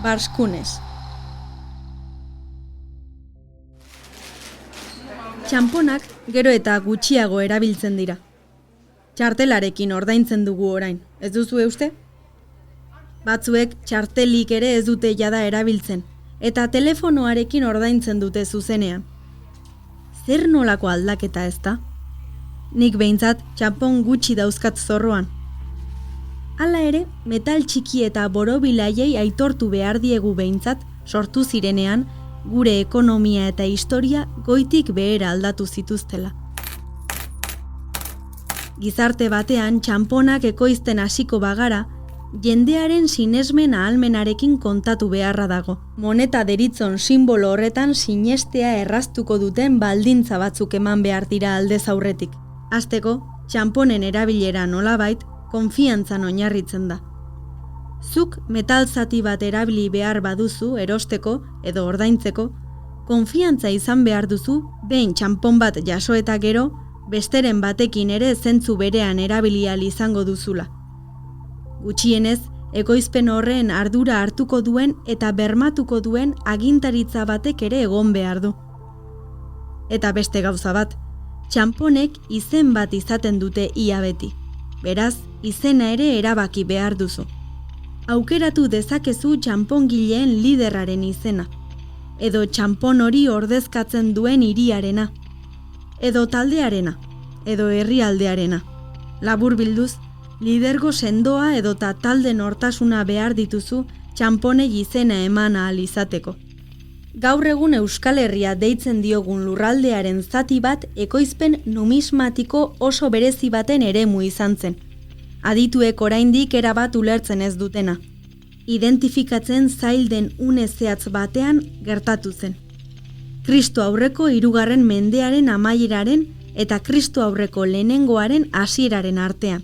Barskunes. Txanponak gero eta gutxiago erabiltzen dira. Txartelarekin ordaintzen dugu orain, ez duzu uste? Batzuek txartelik ere ez dute jada erabiltzen, eta telefonoarekin ordaintzen dute zuzenean. Zer nolako aldaketa ez da? Nik behintzat txanpon gutxi dauzkat zorroan. Hala ere, metal txiki eta borobilaiei aitortu behar diegu behintzat, sortu zirenean, gure ekonomia eta historia goitik behera aldatu zituztela. Gizarte batean txanponak ekoizten hasiko bagara, jendearen sinesmen ahalmenarekin kontatu beharra dago. Moneta deritzon sinbolo horretan sinestea erraztuko duten baldintza batzuk eman behar dira aldez aurretik. Hasteko, txanponen erabilera nolabait, konfiantzan oinarritzen da. Zuk metal zati bat erabili behar baduzu erosteko edo ordaintzeko, konfiantza izan behar duzu, behin txanpon bat jaso eta gero, besteren batekin ere zentzu berean erabili ahal izango duzula. Gutxienez, ekoizpen horren ardura hartuko duen eta bermatuko duen agintaritza batek ere egon behar du. Eta beste gauza bat, txanponek izen bat izaten dute ia beti. Beraz, izena ere erabaki behar duzu. Aukeratu dezakezu txanpongileen liderraren izena, edo txanpon hori ordezkatzen duen hiriarena, edo taldearena, edo herrialdearena. Laburbilduz, lidergo sendoa edota talde nortasuna behar dituzu txanponei izena eman ahal izateko. Gaur egun Euskal Herria deitzen diogun lurraldearen zati bat ekoizpen numismatiko oso berezi baten eremu izan zen. Adituek oraindik erabat ulertzen ez dutena. Identifikatzen zail den une zehatz batean gertatu zen. Kristo aurreko 3. mendearen amaieraren eta Kristo aurreko lehenengoaren hasieraren artean.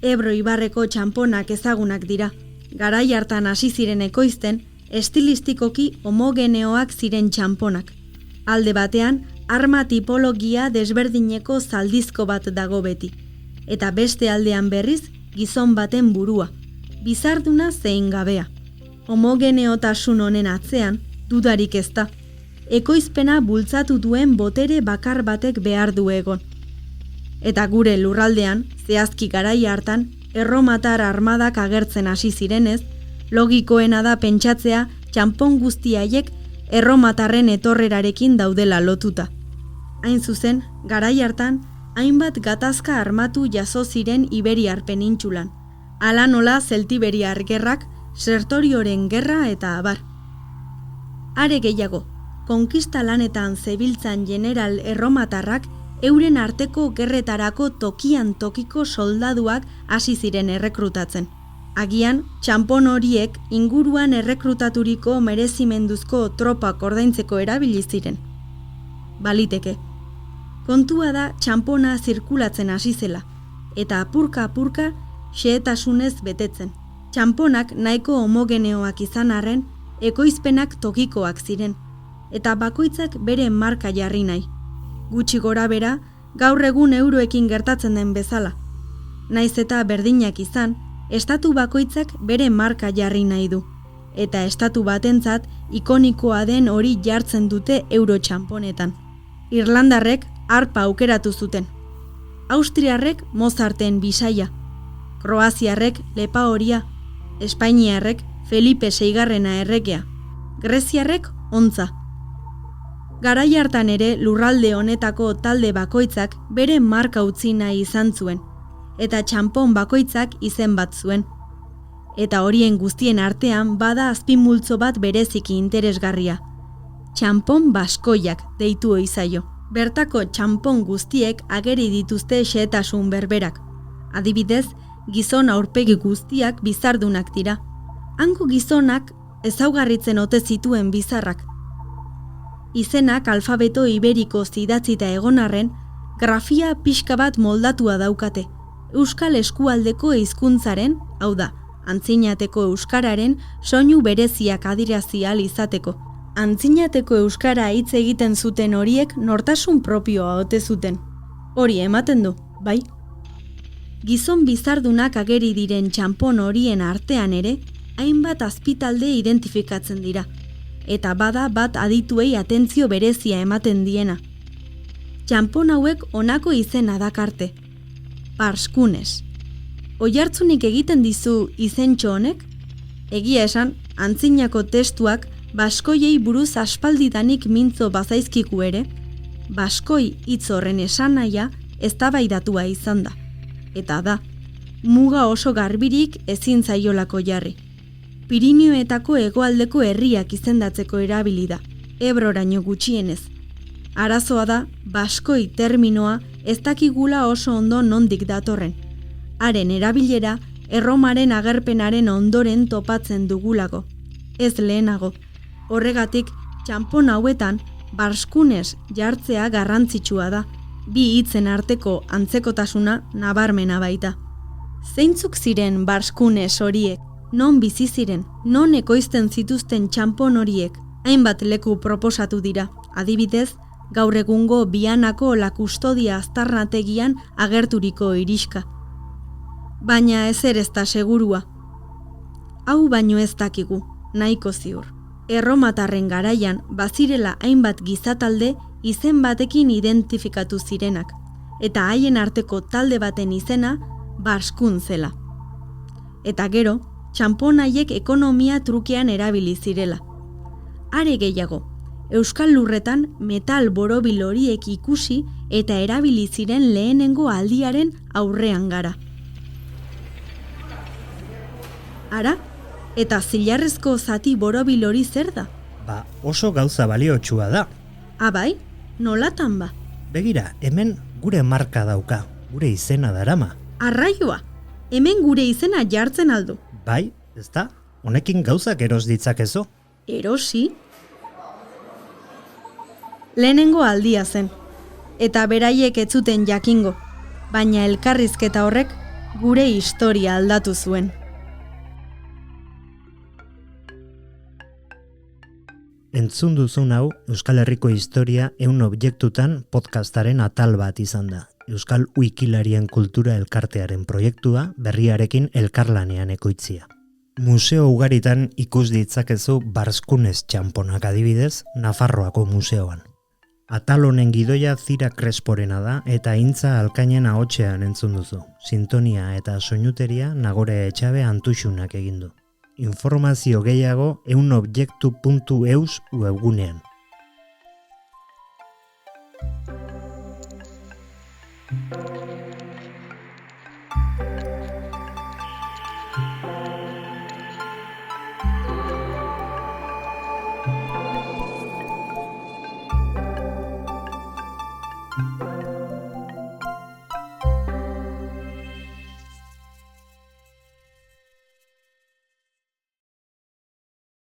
Ebro ibarreko txanponak ezagunak dira. Garai hartan hasi ziren ekoizten, estilistikoki homogeneoak ziren txanponak. Alde batean, arma tipologia desberdineko zaldizko bat dago beti. Eta beste aldean berriz, gizon baten burua. Bizarduna zein gabea. Homogeneotasun honen atzean, dudarik ez da. Ekoizpena bultzatu duen botere bakar batek behar du egon. Eta gure lurraldean, zehazki garai hartan, erromatar armadak agertzen hasi zirenez, logikoena da pentsatzea txanpon guzti haiek erromatarren etorrerarekin daudela lotuta. Hain zuzen, garai hartan, hainbat gatazka armatu jaso ziren Iberiar penintsulan. Hala nola Zeltiberiar gerrak, Sertorioren gerra eta abar. Are gehiago, konkista lanetan zebiltzan general erromatarrak euren arteko gerretarako tokian tokiko soldaduak hasi ziren errekrutatzen. Agian, txanpon horiek inguruan errekrutaturiko merezimenduzko tropak ordaintzeko erabili ziren. Baliteke. Kontua da txanpona zirkulatzen hasi zela, eta apurka-apurka xehetasunez betetzen. Txanponak nahiko homogeneoak izan arren, ekoizpenak tokikoak ziren, eta bakoitzak bere marka jarri nahi. Gutxi gora bera, gaur egun euroekin gertatzen den bezala. Naiz eta berdinak izan, estatu bakoitzak bere marka jarri nahi du, eta estatu batentzat ikonikoa den hori jartzen dute euro txanponetan. Irlandarrek arpa aukeratu zuten. Austriarrek Mozarten bisaia, Kroaziarrek lepa horia, Espainiarrek Felipe VI erregea, Greziarrek ontza. Garai hartan ere lurralde honetako talde bakoitzak bere marka utzi nahi izan zuen, eta txanpon bakoitzak izen bat zuen. Eta horien guztien artean bada azpimultzo bat bereziki interesgarria. Txanpon baskoiak deitu ohi zaio. Bertako txanpon guztiek ageri dituzte xehetasun berberak. Adibidez, gizon aurpegi guztiak bizardunak dira. Hango gizonak ezaugarritzen ote zituen bizarrak. Izenak alfabeto iberiko idatzita egon arren, grafia pixka bat moldatua daukate. Euskal eskualdeko hizkuntzaren, hau da, antzinateko euskararen soinu bereziak adirazi ahal izateko. Antzinateko euskara hitz egiten zuten horiek nortasun propioa ote zuten. Hori ematen du, bai? Gizon bizardunak ageri diren txanpon horien artean ere, hainbat azpitalde identifikatzen dira, eta bada bat adituei atentzio berezia ematen diena. Txanpon hauek honako izena dakarte. Barskunes. Oihartzunik egiten dizu izentxo honek? Egia esan, antzinako testuak baskoiei buruz aspaldidanik mintzo bazaizkiku ere, baskoi hitz horren esanahia eztabaidatua izan da. Eta da, muga oso garbirik ezin zaiolako jarri. Pirinioetako hegoaldeko herriak izendatzeko erabili da, Ebroraino gutxienez. Arazoa da, baskoi terminoa ez dakigula oso ondo nondik datorren. Haren erabilera, Erromaren agerpenaren ondoren topatzen dugulago. Ez lehenago. Horregatik, txanpon hauetan, barskunes jartzea garrantzitsua da. Bi hitzen arteko antzekotasuna nabarmena baita. Zeintzuk ziren barskunes horiek? Non bizi ziren? Non ekoizten zituzten txanpon horiek? Hainbat leku proposatu dira. Adibidez, gaur egungo Bianako La Custodia aztarnategian agerturiko iriska. Baina ezer ez da segurua. Hau baino ez dakigu, nahiko ziur. Erromatarren garaian bazirela hainbat gizatalde izen batekin identifikatu zirenak, eta haien arteko talde baten izena barskun zela. Eta gero, txanpon haiek ekonomia trukean erabili zirela. Are gehiago, Euskal Lurretan metal borobil horiek ikusi eta erabili ziren lehenengo aldiaren aurrean gara. Ara, eta zilarrezko zati borobil hori zer da? Ba, oso gauza baliotsua da. Bai, nolatan ba? Begira, hemen gure marka dauka, gure izena darama. Arraioa, hemen gure izena jartzen aldu. Bai, ezta? Honekin gauzak eros ditzakezu. Erosi? Lehenengo aldia zen, eta beraiek ez zuten jakingo, baina elkarrizketa horrek gure historia aldatu zuen. Entzun duzun hau, Euskal Herriko Historia 100 objektutan podcastaren atal bat izan da. Euskal Wikilarien kultura elkartearen proiektua berriarekin elkarlanean ekoitzia. Museo ugaritan ikus ditzakezu barskunes txanponak adibidez, Nafarroako museoan. Atal honen gidoia Zira Cresporena da eta Intza Alkainen ahotsean entzun duzu. Sintonia eta soinuteria Nagore Etxabe Antuxunak egin du. Informazio gehiago 100objektu.eus webgunean.